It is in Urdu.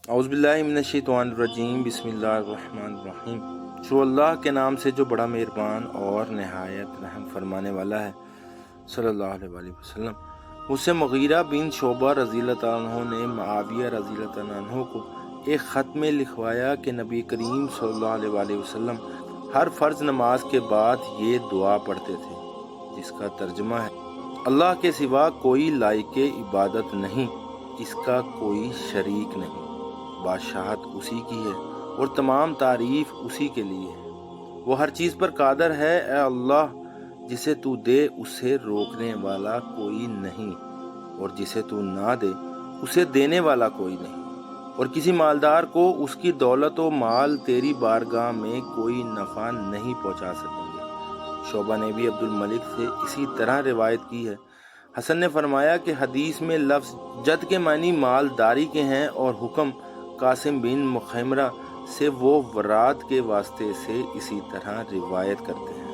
اعوذ باللہ من الشیطان الرجیم، بسم اللہ الرحمن الرحیم۔ شروع اللہ کے نام سے جو بڑا مہربان اور نہایت رحم فرمانے والا ہے۔ صلی اللہ علیہ وآلہ وسلم۔ مجھ سے مغیرہ بن شعبہ رضی اللہ تعالیٰ عنہ نے معاویہ رضی اللہ تعالیٰ عنہ کو ایک خط میں لکھوایا کہ نبی کریم صلی اللہ علیہ وآلہ وسلم ہر فرض نماز کے بعد یہ دعا پڑھتے تھے، جس کا ترجمہ ہے: اللہ کے سوا کوئی لائق عبادت نہیں، اس کا کوئی شریک نہیں، بادشاہت اسی کی ہے اور تمام تعریف اسی کے لیے ہے، وہ ہر چیز پر قادر ہے۔ اے اللہ، جسے تو دے اسے روکنے والا کوئی نہیں، اور جسے تو نہ دے اسے دینے والا کوئی نہیں، اور کسی مالدار کو اس کی دولت و مال تیری بارگاہ میں کوئی نفع نہیں پہنچا سکیں گے۔ شعبہ نے بھی عبد الملک سے اسی طرح روایت کی ہے۔ حسن نے فرمایا کہ حدیث میں لفظ جد کے معنی مالداری کے ہیں، اور حکم قاسم بن مخیمرہ سے وہ ورات کے واسطے سے اسی طرح روایت کرتے ہیں۔